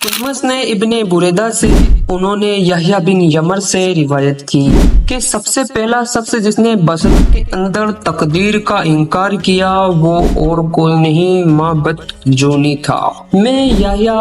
तुलमस ने इब्ने बुरेदा से उन्होंने यहया बिन यमर से रिवायत की कि सबसे पहला शख्स जिसने बशर के अंदर तकदीर का इनकार किया वो और कोई नहीं माबद जोनी था। मैं यहया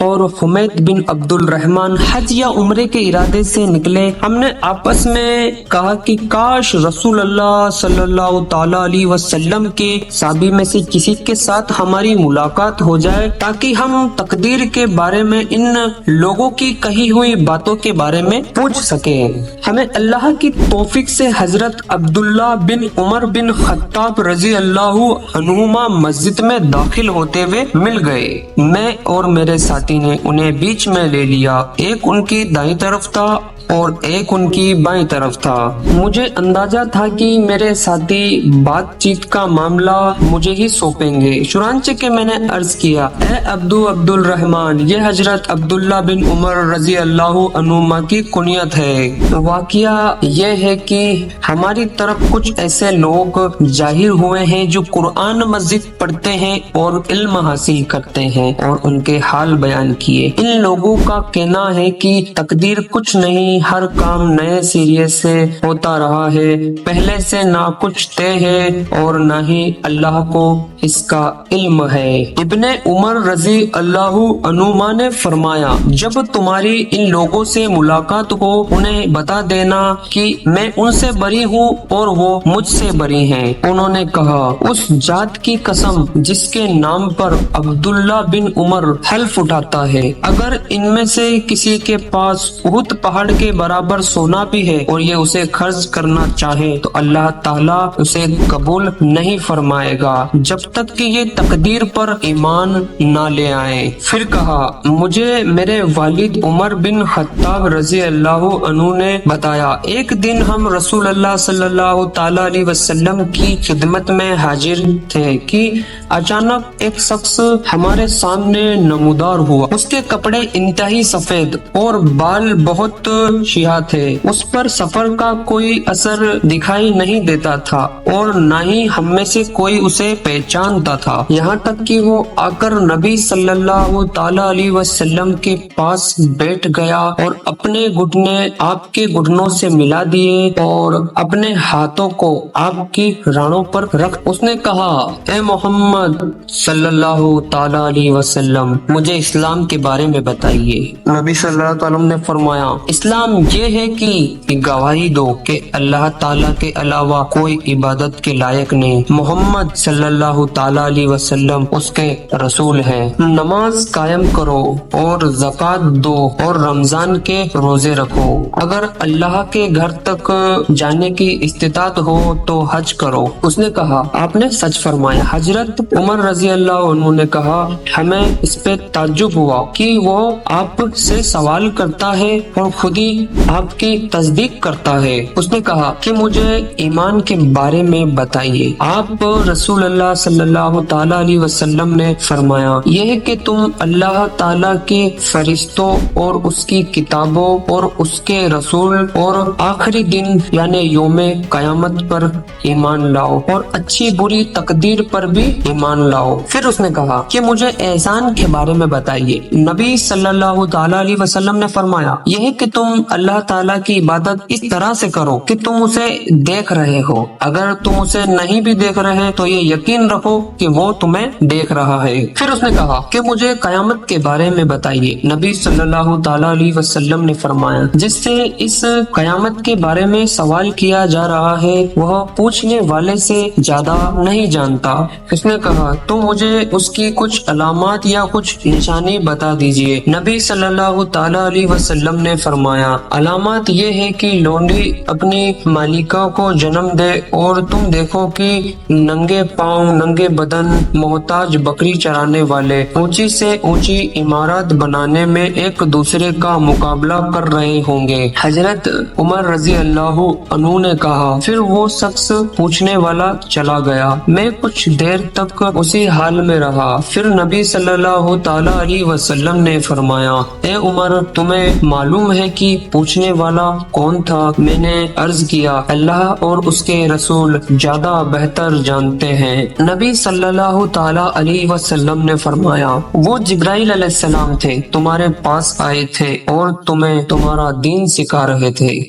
और हुमैद बिन अब्दुल रहमान हज या उम्रे के इरादे से निकले। हमने आपस में कहा कि काश रसूल अल्लाह सल्लल्लाहु ताला अलैहि वसल्लम के साहबी में से किसी के साथ हमारी मुलाकात हो जाए ताकि हम तकदीर के बारे में इन लोगों की कही हुई बातों के बारे में पूछ सके। हमें अल्लाह की तौफीक से हजरत अब्दुल्ला बिन उमर बिन खत्ताब रजी अल्लाहु अन्हुमा मस्जिद में दाखिल होते हुए मिल गए। मैं और मेरे साथी ने उन्हें बीच में ले लिया। एक उनकी दाईं तरफ था और एक उनकी बाईं तरफ था। मुझे अंदाजा था कि मेरे साथी बातचीत का मामला मुझे ही सौंपेंगे। चुनांचे के मैंने अर्ज किया, ए अब्दुल रहमान, ये हजरत अब्दुल्ला बिन उमर रजी अल्लाहु अन्हुमा की कुनियत है। वाकया ये है कि हमारी तरफ कुछ ऐसे लोग जाहिर हुए हैं जो कुरान मस्जिद पढ़ते हैं और इल्म हासिल करते हैं और उनके हाल बयान किए। इन लोगों का कहना है कि तकदीर कुछ नहीं, हर काम नए सिरे से होता रहा है, पहले से ना कुछ तय है और ना ही अल्लाह को इसका इल्म है। इब्ने उमर रजी अल्लाहु अन्हुमा ने फरमाया, जब तुम्हारी इन लोगों से मुलाकात हो उन्हें बता देना कि मैं उनसे बरी हूँ और वो मुझसे बरी हैं। उन्होंने कहा, उस जात की कसम जिसके नाम पर अब्दुल्ला बिन उमर हल्फ उठाता है, अगर इनमें से किसी के पास उहुद पहाड़ के बराबर सोना भी है और ये उसे खर्च करना चाहे तो अल्लाह ताला उसे कबूल नहीं फरमाएगा जब तक कि ये तकदीर पर ईमान ना ले आए। फिर कहा, मुझे मेरे वालिद उमर बिन खत्ताब रजी अल्लाहु अन्हु ने बताया, एक दिन हम रसूल अल्लाह सल्लल्लाहु ताला अलैहि वसल्लम की खिदमत में हाजिर थे कि अचानक एक शख्स हमारे सामने नमूदार हुआ। उसके कपड़े इंतहाई सफेद और बाल बहुत शिया थे। उस पर सफर का कोई असर दिखाई नहीं देता था और न ही हम में से कोई उसे पहचानता था। यहाँ तक कि वो आकर नबी सल्लल्लाहु ताला अलैहि वसल्लम के पास बैठ गया और अपने घुटने आपके घुटनों से मिला दिए और अपने हाथों को आपकी रानों पर रख उसने कहा, ए मोहम्मद सल्लल्लाहु ताला अलैहि वसल्लम, मुझे इस्लाम के बारे में बताइए। नबी सल्लल्लाहु अलैहि वसल्लम ने फरमाया, इस्लाम ये है कि गवाही दो कि अल्लाह ताला के अलावा कोई इबादत के लायक नहीं, मोहम्मद सल्लल्लाहु ताला अलैहि वसल्लम उसके रसूल हैं। नमाज कायम करो और ज़कात दो और रमजान के रोजे रखो। अगर अल्लाह के घर तक जाने की इस्तिताअत हो तो हज करो। उसने कहा, आपने सच फरमाया। हजरत उमर रजी अल्लाह अन्हु ने कहा, हमें इस पे ताज्जुब हुआ कि वो आपसे सवाल करता है और खुद ही आपकी तस्दीक करता है। उसने कहा कि मुझे ईमान के बारे में बताइए। आप रसूल अल्लाह सल्लल्लाहु ताला अलैहि वसल्लम ने फरमाया, यह है कि तुम अल्लाह ताला के फरिश्तों और उसकी किताबों और उसके रसूल और आखिरी दिन यानी यौमे कयामत पर ईमान लाओ और अच्छी बुरी तकदीर पर भी ईमान लाओ। फिर उसने कहा कि मुझे एहसान के बारे में बताइए। नबी सल्लल्लाहु ताला अलैहि वसल्लम ने फरमाया, यह है कि तुम अल्लाह ताला की इबादत इस तरह से करो कि तुम उसे देख रहे हो। अगर तुम उसे नहीं भी देख रहे तो ये यकीन रखो कि वो तुम्हें देख रहा है। फिर उसने कहा कि मुझे कयामत के बारे में बताइए। नबी सल्लल्लाहु ताला अलैहि वसल्लम ने फरमाया, जिससे इस कयामत के बारे में सवाल किया जा रहा है वह पूछने वाले से ज्यादा नहीं जानता। उसने कहा, तो मुझे उसकी कुछ अलामत या कुछ निशानी बता दीजिए। नबी सल्लल्लाहु ताला अलैहि वसल्लम ने फरमाया, अलामत ये है कि लोंडी अपनी मालिका को जन्म दे और तुम देखो कि नंगे पाँव नंगे बदन मोहताज बकरी चराने वाले ऊंची से ऊंची इमारत बनाने में एक दूसरे का मुकाबला कर रहे होंगे। हजरत उमर عمر رضی اللہ عنہ نے کہا، پھر وہ شخص پوچھنے والا چلا گیا، میں کچھ دیر تک اسی حال میں رہا، پھر نبی صلی اللہ تعالی علیہ وسلم نے فرمایا، اے عمر تمہیں معلوم ہے کہ پوچھنے والا کون تھا؟ میں نے عرض کیا، اللہ اور اس کے رسول زیادہ بہتر جانتے ہیں۔ نبی صلی اللہ تعالی علیہ وسلم نے فرمایا، وہ جبرائیل علیہ السلام تھے، تمہارے پاس آئے تھے اور تمہیں تمہارا دین سکھا رہے تھے۔